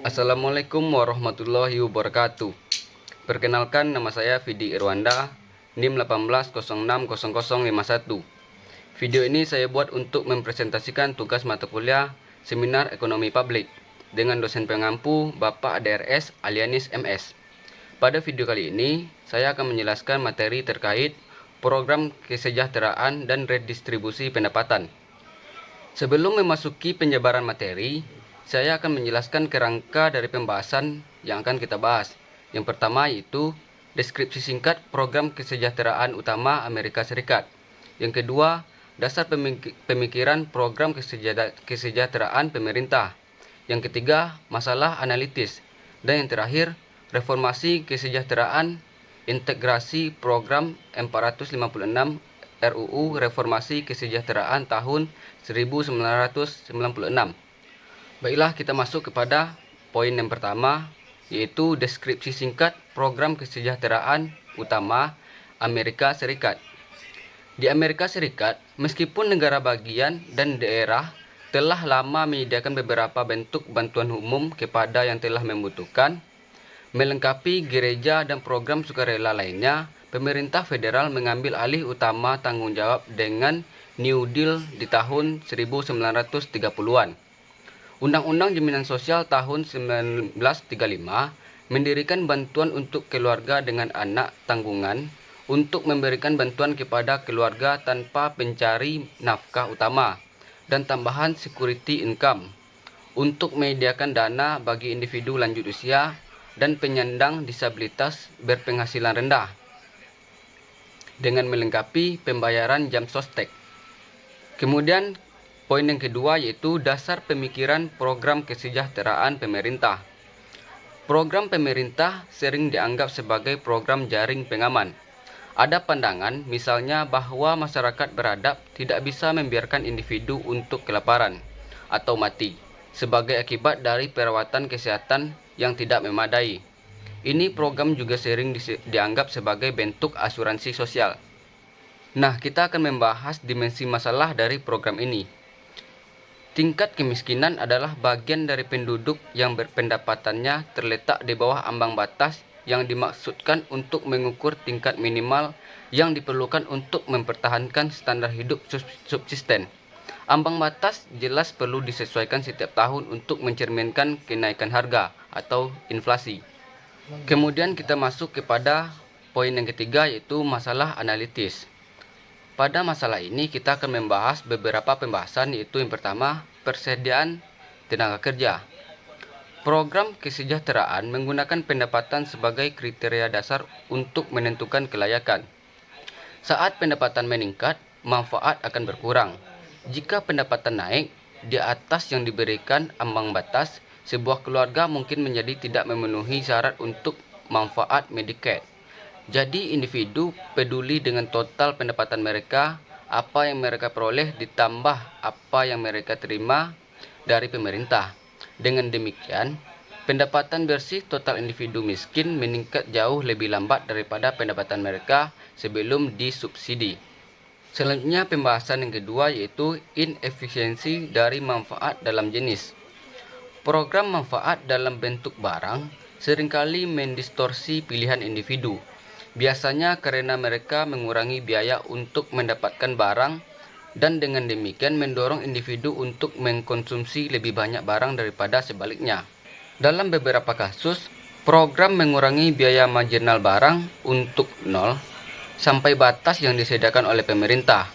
Assalamualaikum warahmatullahi wabarakatuh. Perkenalkan, nama saya Vidi Irwanda, NIM 18060051. Video ini saya buat untuk mempresentasikan tugas mata kuliah Seminar Ekonomi Publik dengan dosen pengampu Bapak DRS Alianis MS. Pada video kali ini, saya akan menjelaskan materi terkait program kesejahteraan dan redistribusi pendapatan. Sebelum memasuki penjabaran materi, saya akan menjelaskan kerangka dari pembahasan yang akan kita bahas. Yang pertama yaitu deskripsi singkat program kesejahteraan utama Amerika Serikat. Yang kedua, dasar pemikiran program kesejahteraan pemerintah. Yang ketiga, masalah analitis. Dan yang terakhir, reformasi kesejahteraan integrasi program 456 RUU Reformasi Kesejahteraan tahun 1996. Baiklah, kita masuk kepada poin yang pertama, yaitu deskripsi singkat program kesejahteraan utama Amerika Serikat. Di Amerika Serikat, meskipun negara bagian dan daerah telah lama menyediakan beberapa bentuk bantuan umum kepada yang telah membutuhkan, melengkapi gereja dan program sukarela lainnya, pemerintah federal mengambil alih utama tanggung jawab dengan New Deal di tahun 1930-an. Undang-Undang Jaminan Sosial tahun 1935 mendirikan bantuan untuk keluarga dengan anak tanggungan untuk memberikan bantuan kepada keluarga tanpa pencari nafkah utama dan tambahan security income untuk menyediakan dana bagi individu lanjut usia dan penyandang disabilitas berpenghasilan rendah dengan melengkapi pembayaran jam sostek. Kemudian poin yang kedua yaitu dasar pemikiran program kesejahteraan pemerintah. Program pemerintah sering dianggap sebagai program jaring pengaman. Ada pandangan misalnya bahwa masyarakat beradab tidak bisa membiarkan individu untuk kelaparan atau mati sebagai akibat dari perawatan kesehatan yang tidak memadai. Ini program juga sering dianggap sebagai bentuk asuransi sosial. Nah, kita akan membahas dimensi masalah dari program ini. Tingkat kemiskinan adalah bagian dari penduduk yang berpendapatannya terletak di bawah ambang batas yang dimaksudkan untuk mengukur tingkat minimal yang diperlukan untuk mempertahankan standar hidup subsisten. Ambang batas jelas perlu disesuaikan setiap tahun untuk mencerminkan kenaikan harga atau inflasi. Kemudian kita masuk kepada poin yang ketiga yaitu masalah analitis. Pada masalah ini kita akan membahas beberapa pembahasan, yaitu yang pertama, persediaan tenaga kerja. Program kesejahteraan menggunakan pendapatan sebagai kriteria dasar untuk menentukan kelayakan. Saat pendapatan meningkat, manfaat akan berkurang. Jika pendapatan naik di atas yang diberikan ambang batas, sebuah keluarga mungkin menjadi tidak memenuhi syarat untuk manfaat Medicaid. Jadi individu peduli dengan total pendapatan mereka, apa yang mereka peroleh ditambah apa yang mereka terima dari pemerintah. Dengan demikian, pendapatan bersih total individu miskin meningkat jauh lebih lambat daripada pendapatan mereka sebelum disubsidi. Selanjutnya pembahasan yang kedua yaitu inefisiensi dari manfaat dalam jenis. Program manfaat dalam bentuk barang seringkali mendistorsi pilihan individu. Biasanya karena mereka mengurangi biaya untuk mendapatkan barang dan dengan demikian mendorong individu untuk mengkonsumsi lebih banyak barang daripada sebaliknya. Dalam beberapa kasus, program mengurangi biaya marginal barang untuk nol sampai batas yang disediakan oleh pemerintah.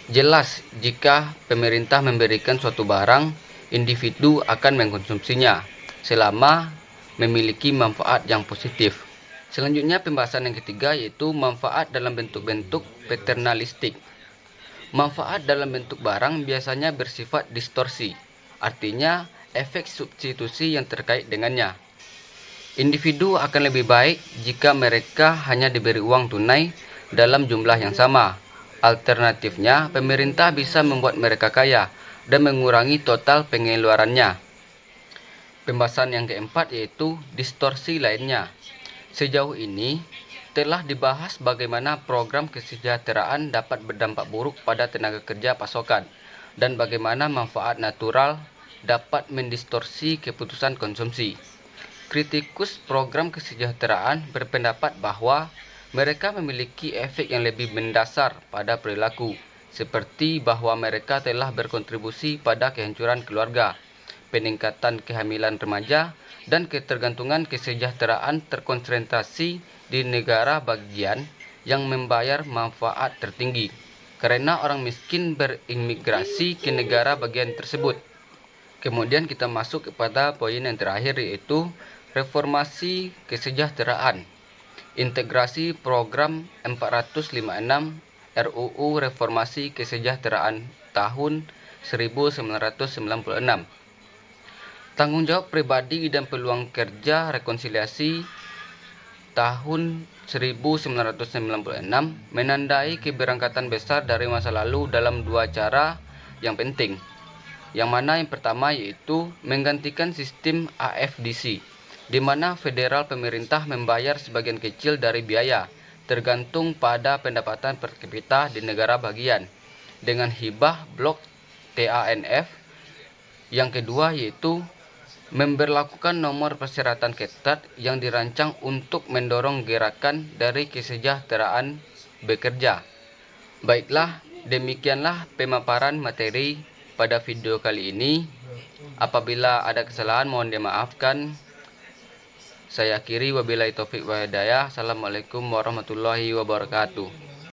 Jelas, jika pemerintah memberikan suatu barang, individu akan mengkonsumsinya selama memiliki manfaat yang positif. Selanjutnya pembahasan yang ketiga yaitu manfaat dalam bentuk-bentuk paternalistik. Manfaat dalam bentuk barang biasanya bersifat distorsi, artinya efek substitusi yang terkait dengannya. Individu akan lebih baik jika mereka hanya diberi uang tunai dalam jumlah yang sama. Alternatifnya, pemerintah bisa membuat mereka kaya dan mengurangi total pengeluarannya. Pembahasan yang keempat yaitu distorsi lainnya. Sejauh ini telah dibahas bagaimana program kesejahteraan dapat berdampak buruk pada tenaga kerja pasokan dan bagaimana manfaat natural dapat mendistorsi keputusan konsumsi. Kritikus program kesejahteraan berpendapat bahwa mereka memiliki efek yang lebih mendasar pada perilaku, seperti bahwa mereka telah berkontribusi pada kehancuran keluarga, peningkatan kehamilan remaja, dan ketergantungan kesejahteraan terkonsentrasi di negara bagian yang membayar manfaat tertinggi, karena orang miskin berimigrasi ke negara bagian tersebut. Kemudian kita masuk kepada poin yang terakhir, yaitu reformasi kesejahteraan. Integrasi program 456 RUU Reformasi Kesejahteraan tahun 1996. Tanggung jawab pribadi dan peluang kerja rekonsiliasi tahun 1996 menandai keberangkatan besar dari masa lalu dalam dua cara yang penting. Yang mana yang pertama yaitu menggantikan sistem AFDC, di mana federal pemerintah membayar sebagian kecil dari biaya, tergantung pada pendapatan per kapita di negara bagian, dengan hibah blok TANF. Yang kedua yaitu memberlakukan nomor persyaratan ketat yang dirancang untuk mendorong gerakan dari kesejahteraan bekerja. Baiklah, demikianlah pemaparan materi pada video kali ini. Apabila ada kesalahan mohon dimaafkan. Saya akhiri, wabillahi taufik wa hidayah. Assalamualaikum warahmatullahi wabarakatuh.